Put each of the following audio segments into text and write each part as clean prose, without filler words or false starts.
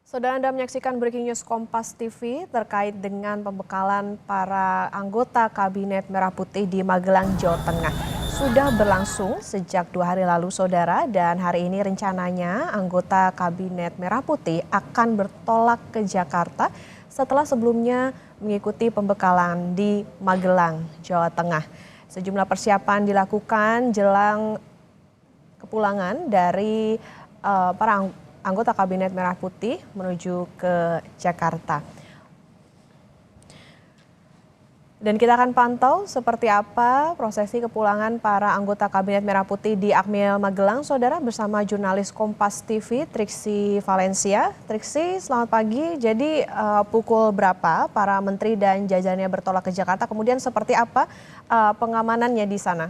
Saudara Anda menyaksikan Breaking News Kompas TV terkait dengan pembekalan para anggota Kabinet Merah Putih di Magelang, Jawa Tengah. Sudah berlangsung sejak 2 hari lalu, Saudara, dan hari ini rencananya anggota Kabinet Merah Putih akan bertolak ke Jakarta setelah sebelumnya mengikuti pembekalan di Magelang, Jawa Tengah. Sejumlah persiapan dilakukan jelang kepulangan dari para anggota Kabinet Merah Putih menuju ke Jakarta. Dan kita akan pantau seperti apa prosesi kepulangan para anggota Kabinet Merah Putih di Akmil Magelang, Saudara, bersama jurnalis Kompas TV Triksi Valencia. Triksi, selamat pagi. Jadi pukul berapa para menteri dan jajarannya bertolak ke Jakarta? Kemudian seperti apa pengamanannya di sana?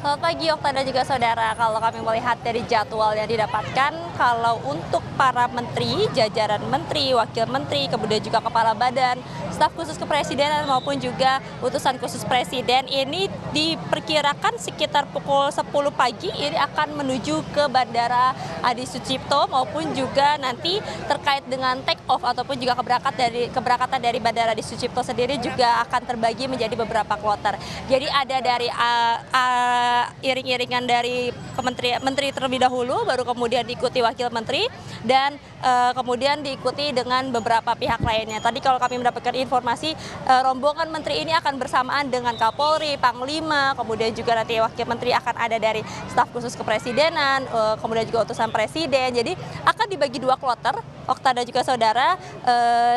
Selamat pagi Okta dan juga saudara. Kalau kami melihat dari jadwal yang didapatkan, kalau untuk para menteri, jajaran menteri, wakil menteri, kemudian juga kepala badan, staf khusus kepresidenan maupun juga utusan khusus presiden ini diperkirakan sekitar pukul 10 pagi ini akan menuju ke Bandara Adi Sucipto maupun juga nanti terkait dengan take off ataupun juga keberangkatan dari Bandara Adi Sucipto sendiri juga akan terbagi menjadi beberapa kloter. Jadi ada dari iring-iringan dari menteri terlebih dahulu, baru kemudian diikuti wakil menteri dan kemudian diikuti dengan beberapa pihak lainnya. Tadi kalau kami mendapatkan informasi, rombongan menteri ini akan bersamaan dengan Kapolri, Panglima, kemudian juga nanti wakil menteri akan ada dari staf khusus kepresidenan, kemudian juga utusan presiden. Jadi akan dibagi 2 kloter, Okta dan juga saudara.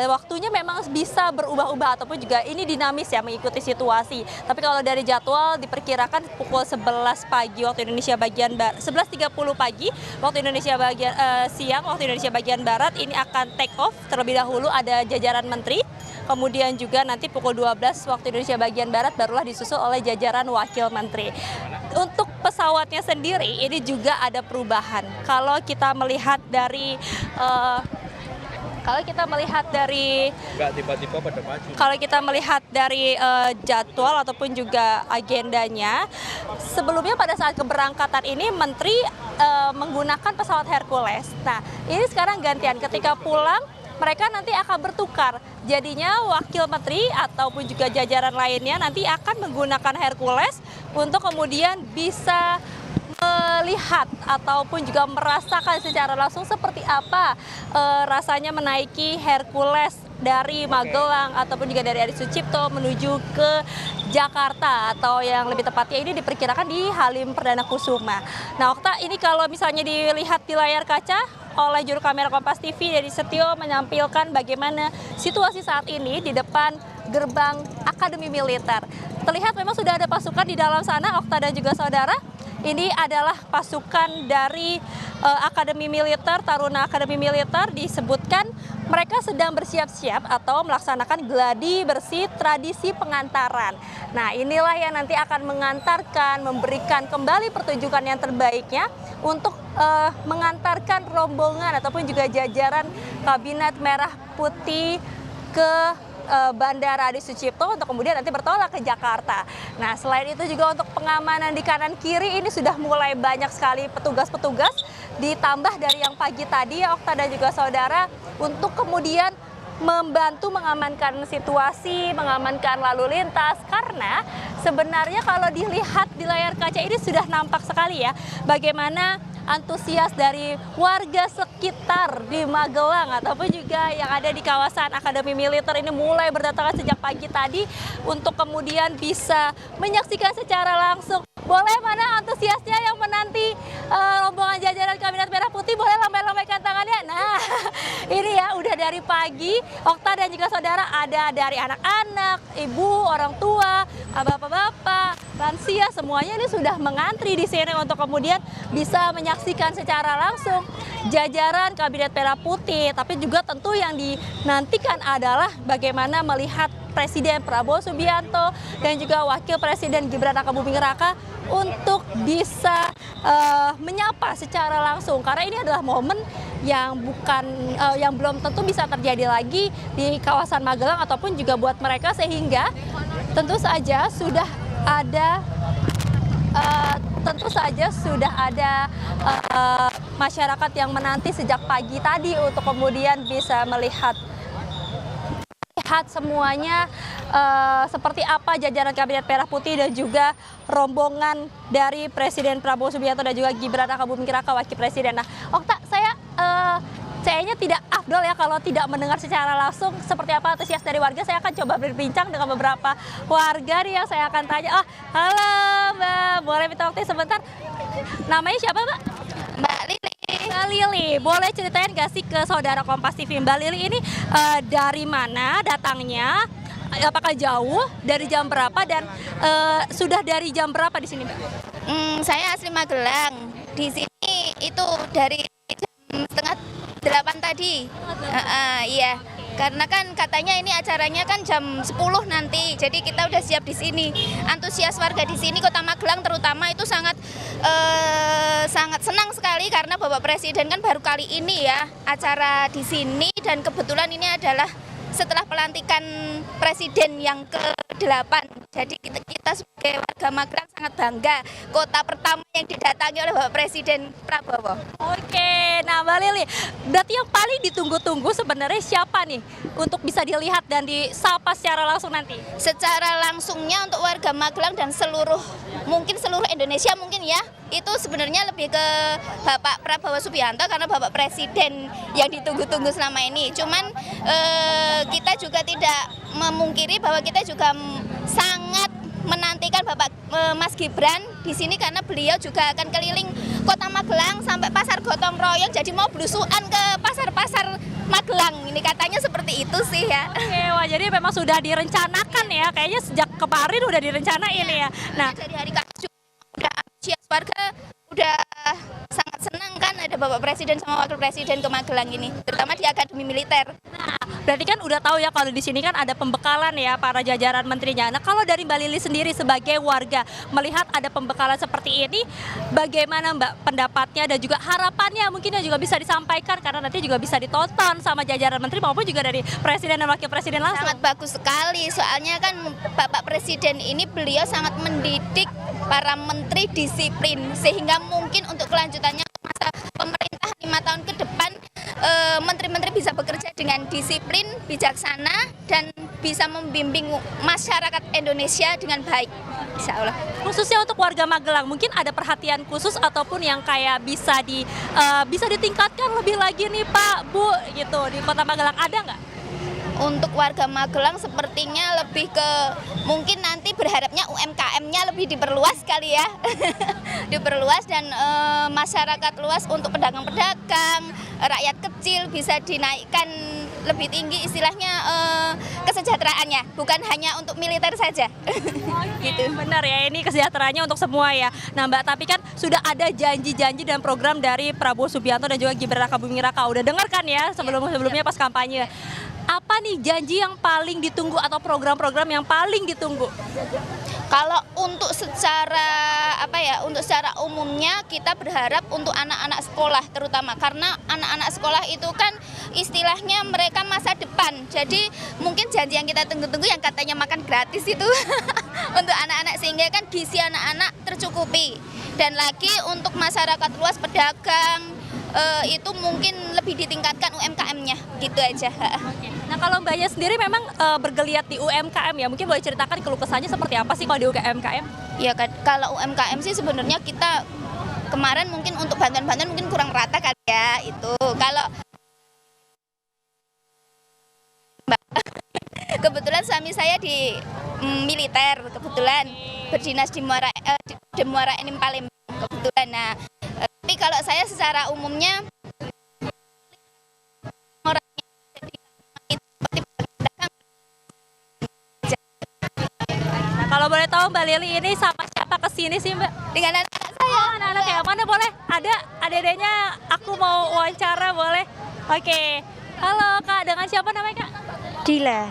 Waktunya memang bisa berubah-ubah ataupun juga ini dinamis ya, mengikuti situasi. Tapi kalau dari jadwal diperkirakan pukul 11 pagi waktu Indonesia bagian barat, 11.30 pagi waktu Indonesia bagian siang waktu Indonesia bagian barat ini akan take off. Terlebih dahulu ada jajaran menteri, kemudian juga nanti pukul 12 waktu Indonesia bagian barat barulah disusul oleh jajaran wakil menteri. Untuk pesawatnya sendiri ini juga ada perubahan. Kalau kita melihat dari jadwal ataupun juga agendanya, sebelumnya pada saat keberangkatan ini menteri menggunakan pesawat Hercules. Nah, ini sekarang gantian, ketika pulang mereka nanti akan bertukar. Jadinya wakil menteri ataupun juga jajaran lainnya nanti akan menggunakan Hercules untuk kemudian bisa melihat ataupun juga merasakan secara langsung seperti apa rasanya menaiki Hercules dari Magelang ataupun juga dari Adi Sucipto menuju ke Jakarta, atau yang lebih tepatnya ini diperkirakan di Halim Perdana Kusuma. Nah, Okta, ini kalau misalnya dilihat di layar kaca oleh juru kamera Kompas TV Dedi Setio menampilkan bagaimana situasi saat ini di depan gerbang Akademi Militer. Terlihat memang sudah ada pasukan di dalam sana, Okta dan juga saudara. Ini adalah pasukan dari Akademi Militer, Taruna Akademi Militer. Disebutkan mereka sedang bersiap-siap atau melaksanakan gladi bersih tradisi pengantaran. Nah, inilah yang nanti akan mengantarkan, memberikan kembali pertunjukan yang terbaiknya untuk mengantarkan rombongan ataupun juga jajaran Kabinet Merah Putih ke Bandara Adi Sucipto untuk kemudian nanti bertolak ke Jakarta. Nah, selain itu juga untuk pengamanan di kanan kiri ini sudah mulai banyak sekali petugas-petugas, ditambah dari yang pagi tadi ya Okta dan juga saudara, untuk kemudian membantu mengamankan situasi, mengamankan lalu lintas, karena sebenarnya kalau dilihat di layar kaca ini sudah nampak sekali ya bagaimana antusias dari warga sekitar di Magelang ataupun juga yang ada di kawasan Akademi Militer ini mulai berdatangan sejak pagi tadi untuk kemudian bisa menyaksikan secara langsung. Boleh mana antusiasnya yang menanti rombongan jajaran Kabinet Merah Putih, boleh lambai-lambaikan tangannya. Nah, ini ya udah dari pagi, Okta dan juga saudara, ada dari anak-anak, ibu, orang tua, bapak-bapak, lansia, semuanya ini sudah mengantri di sini untuk kemudian bisa menyaksikan secara langsung jajaran Kabinet Merah Putih. Tapi juga tentu yang dinantikan adalah bagaimana melihat Presiden Prabowo Subianto dan juga Wakil Presiden Gibran Rakabuming Raka untuk bisa menyapa secara langsung, karena ini adalah momen yang belum tentu bisa terjadi lagi di kawasan Magelang ataupun juga buat mereka, sehingga tentu saja sudah ada tentu saja sudah ada masyarakat yang menanti sejak pagi tadi untuk kemudian bisa melihat semuanya seperti apa jajaran Kabinet Merah Putih dan juga rombongan dari Presiden Prabowo Subianto dan juga Gibran Rakabuming Raka Wakil Presiden. Nah, Okta, saya kayaknya tidak afdol ya kalau tidak mendengar secara langsung seperti apa antusias dari warga. Saya akan coba berbincang dengan beberapa warga nih yang saya akan tanya. Oh, halo Mbak, boleh minta waktu sebentar? Namanya siapa Mbak? Mbak Lili. Mbak Lili, boleh ceritain gak sih ke saudara Kompas TV, Mbak Lili ini dari mana datangnya? Apakah jauh? Dari jam berapa? Dan sudah dari jam berapa di sini, Mbak? Saya asli Magelang. Di sini itu dari jam setengah 8 tadi. Iya. Karena kan katanya ini acaranya kan jam 10 nanti. Jadi kita udah siap di sini. Antusias warga di sini Kota Magelang terutama itu sangat senang sekali karena Bapak Presiden kan baru kali ini ya acara di sini, dan kebetulan ini adalah setelah pelantikan Presiden yang ke-8. Jadi kita sebagai warga Magelang sangat bangga kota pertama yang didatangi oleh Bapak Presiden Prabowo. Oke, nah Mbak Lili, berarti yang paling ditunggu-tunggu sebenarnya siapa nih untuk bisa dilihat dan disapa secara langsung nanti? Secara langsungnya untuk warga Magelang dan mungkin seluruh Indonesia mungkin ya, itu sebenarnya lebih ke Bapak Prabowo Subianto karena Bapak Presiden yang ditunggu-tunggu selama ini. Cuman kita juga tidak memungkiri bahwa kita juga sangat menantikan Bapak Mas Gibran di sini karena beliau juga akan keliling Kota Magelang sampai Pasar Gotong Royong, jadi mau belusukan ke pasar-pasar Magelang. Ini katanya seperti itu sih ya. Oke, wah jadi memang sudah direncanakan ya, kayaknya sejak kemarin udah direncanain ya. Nah, dari hari Kamis juga udah antusias warga, udah sangat senang kan ada Bapak Presiden sama Wakil Presiden ke Magelang ini, terutama di Akademi Militer. nah, berarti kan udah tahu ya kalau di sini kan ada pembekalan ya para jajaran menterinya. Nah, kalau dari Mbak Lili sendiri sebagai warga melihat ada pembekalan seperti ini, bagaimana Mbak pendapatnya dan juga harapannya mungkin yang juga bisa disampaikan karena nanti juga bisa ditonton sama jajaran menteri maupun juga dari Presiden dan Wakil Presiden langsung. Sangat bagus sekali, soalnya kan Bapak Presiden ini beliau sangat mendidik para menteri disiplin, sehingga mungkin untuk kelanjutannya masa pemerintah 5 tahun ke depan menteri-menteri bisa bekerja dengan disiplin, bijaksana, dan bisa membimbing masyarakat Indonesia dengan baik, insya Allah. Khususnya untuk warga Magelang, mungkin ada perhatian khusus ataupun yang kayak bisa ditingkatkan lebih lagi nih Pak, Bu, gitu di Kota Magelang, ada nggak? Untuk warga Magelang sepertinya lebih ke mungkin nanti berharapnya UMKM-nya lebih diperluas kali ya. Diperluas dan masyarakat luas untuk pedagang-pedagang, rakyat kecil bisa dinaikkan lebih tinggi istilahnya kesejahteraannya, bukan hanya untuk militer saja. Gitu. Benar ya, ini kesejahteraannya untuk semua ya. Nah Mbak, tapi kan sudah ada janji-janji dan program dari Prabowo Subianto dan juga Gibran Rakabuming Raka. Udah dengar kan ya sebelumnya pas kampanye. Apa nih janji yang paling ditunggu atau program-program yang paling ditunggu? Kalau untuk secara umumnya kita berharap untuk anak-anak sekolah terutama karena anak-anak sekolah itu kan istilahnya mereka masa depan. Jadi mungkin janji yang kita tunggu-tunggu yang katanya makan gratis itu untuk anak-anak sehingga kan gizi anak-anak tercukupi. Dan lagi untuk masyarakat luas pedagang itu mungkin lebih ditingkatkan UMKM-nya gitu aja. Nah kalau Mbaknya sendiri memang bergeliat di UMKM ya, mungkin boleh ceritakan keluh kesahnya seperti apa sih kalau di UMKM? Ya kalau UMKM sih sebenarnya kita kemarin mungkin untuk bantuan-bantuan mungkin kurang rata kali ya itu. Kalau kebetulan suami saya di militer, kebetulan berdinas di Muara Enim Palembang kebetulan. Nah, tapi kalau saya secara umumnya Nah kalau boleh tahu Mbak Lili ini sama siapa kesini sih Mbak? dengan anak-anak saya. Oh, anak-anak ya, mana boleh? Ada adek-adeknya, aku mau wawancara boleh? Oke, halo Kak, dengan siapa namanya Kak? Dila.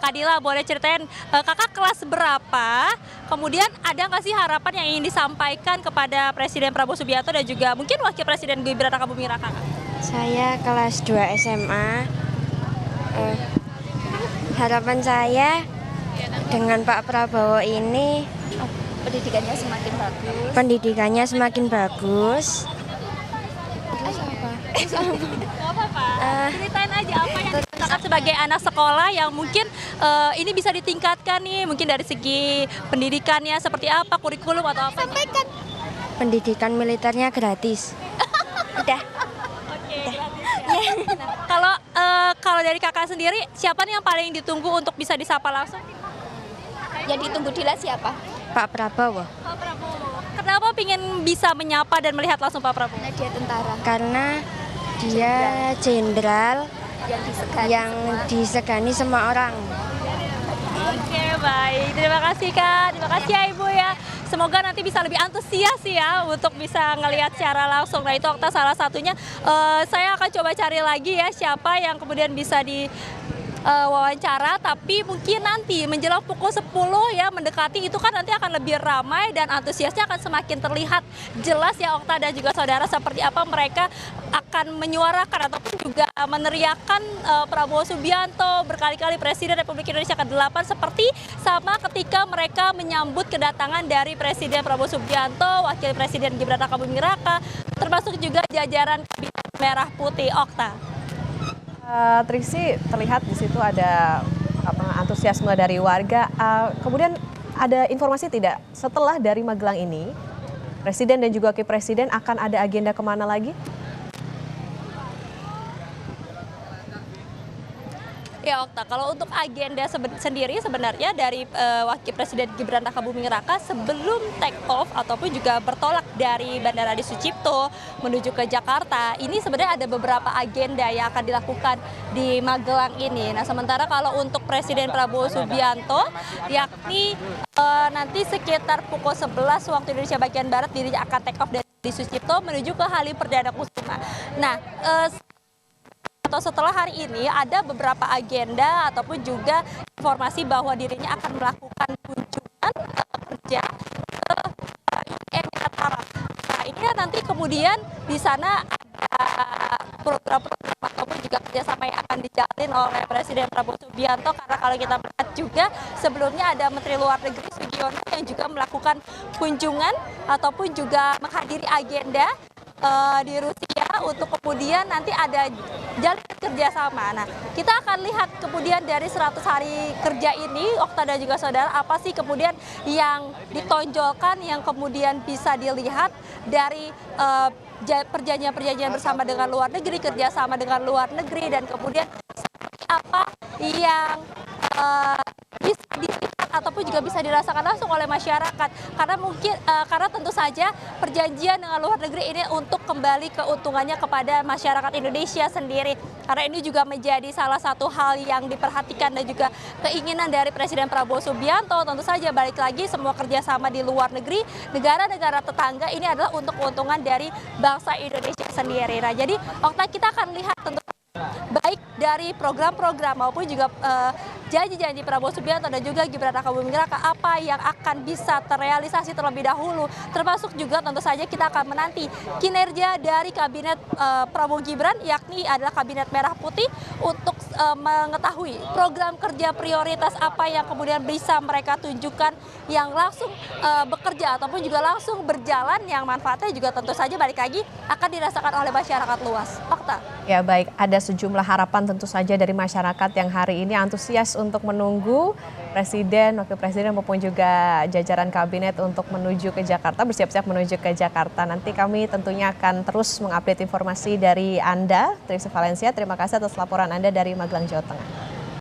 Kak Dila, boleh ceritain kakak kelas berapa? Kemudian ada nggak sih harapan yang ingin disampaikan kepada Presiden Prabowo Subianto dan juga mungkin Wakil Presiden Gibran Rakabuming Raka? Saya kelas 2 SMA. Harapan saya dengan Pak Prabowo ini Pendidikannya semakin bagus. Pendidikannya semakin bagus. Terus apa? Gak apa-apa. Ceritain aja apa yang dirasakan sebagai anak sekolah yang mungkin ini bisa ditingkatkan nih, mungkin dari segi pendidikannya seperti apa, kurikulum atau apa? Sampaikan. Pendidikan militernya gratis. Udah. Oke, gratis ya. Nah, kalau dari kakak sendiri, siapa nih yang paling ditunggu untuk bisa disapa langsung? Yang ditunggu Dila siapa? Pak Prabowo. Pak Prabowo. Kenapa pingin bisa menyapa dan melihat langsung Pak Prabowo? Karena dia tentara Karena dia jenderal yang disegani yang semua. disegani semua orang. Oke, baik. Terima kasih Kak. Terima kasih ya Ibu ya. Semoga nanti bisa lebih antusias ya untuk bisa ngelihat secara langsung. Nah itu Okta salah satunya. Saya akan coba cari lagi ya siapa yang kemudian bisa di wawancara, tapi mungkin nanti menjelang pukul 10 ya mendekati itu kan nanti akan lebih ramai dan antusiasnya akan semakin terlihat jelas ya Okta dan juga saudara seperti apa mereka akan menyuarakan ataupun juga meneriakan Prabowo Subianto berkali-kali Presiden Republik Indonesia ke-8 seperti sama ketika mereka menyambut kedatangan dari Presiden Prabowo Subianto, Wakil Presiden Gibran Rakabuming Raka, termasuk juga jajaran Kabinet Merah Putih. Okta. Triksi, terlihat di situ ada antusiasme dari warga. Kemudian ada informasi tidak setelah dari Magelang ini, Presiden dan juga Wakil Presiden akan ada agenda kemana lagi? Ya Okta, kalau untuk agenda sendiri sebenarnya dari Wakil Presiden Gibran Rakabuming Raka sebelum take off ataupun juga bertolak dari Bandara Adi Sucipto menuju ke Jakarta, ini sebenarnya ada beberapa agenda yang akan dilakukan di Magelang ini. Nah sementara kalau untuk Presiden Prabowo Subianto, yakni nanti sekitar pukul 11 waktu Indonesia bagian Barat dirinya akan take off dari Adi Sucipto menuju ke Halim Perdana Kusuma. Nah atau setelah hari ini ada beberapa agenda ataupun juga informasi bahwa dirinya akan melakukan kunjungan kerja ke Emirat Arab. Nah ini nanti kemudian di sana ada program-program ataupun juga kerjasama yang akan dijalin oleh Presiden Prabowo Subianto karena kalau kita melihat juga sebelumnya ada Menteri Luar Negeri Sugiono yang juga melakukan kunjungan ataupun juga menghadiri agenda di Rusia untuk kemudian nanti ada jalin kerjasama. Nah, kita akan lihat kemudian dari 100 hari kerja ini, Okta dan juga saudara, apa sih kemudian yang ditonjolkan, yang kemudian bisa dilihat dari perjanjian-perjanjian bersama dengan luar negeri, kerjasama dengan luar negeri, dan kemudian seperti apa yang bisa dilihat ataupun juga bisa dirasakan langsung oleh masyarakat karena tentu saja perjanjian dengan luar negeri ini untuk kembali keuntungannya kepada masyarakat Indonesia sendiri karena ini juga menjadi salah satu hal yang diperhatikan dan juga keinginan dari Presiden Prabowo Subianto. Tentu saja balik lagi semua kerjasama di luar negeri negara-negara tetangga ini adalah untuk keuntungan dari bangsa Indonesia sendiri. Nah jadi Okta kita akan lihat tentu baik dari program-program maupun juga janji-janji Prabowo Subianto dan juga Gibran Rakabuming Raka apa yang akan bisa terrealisasi terlebih dahulu, termasuk juga tentu saja kita akan menanti kinerja dari kabinet Prabowo Gibran yakni adalah kabinet Merah Putih untuk mengetahui program kerja prioritas apa yang kemudian bisa mereka tunjukkan yang langsung bekerja ataupun juga langsung berjalan yang manfaatnya juga tentu saja balik lagi akan dirasakan oleh masyarakat luas. Okta. Ya baik, ada sejumlah harapan tentu saja dari masyarakat yang hari ini antusias untuk menunggu Presiden, Wakil Presiden maupun juga jajaran kabinet untuk menuju ke Jakarta, bersiap-siap menuju ke Jakarta. Nanti kami tentunya akan terus mengupdate informasi dari Anda, Triksi Valencia. Terima kasih atas laporan Anda dari Magelang, Jawa Tengah.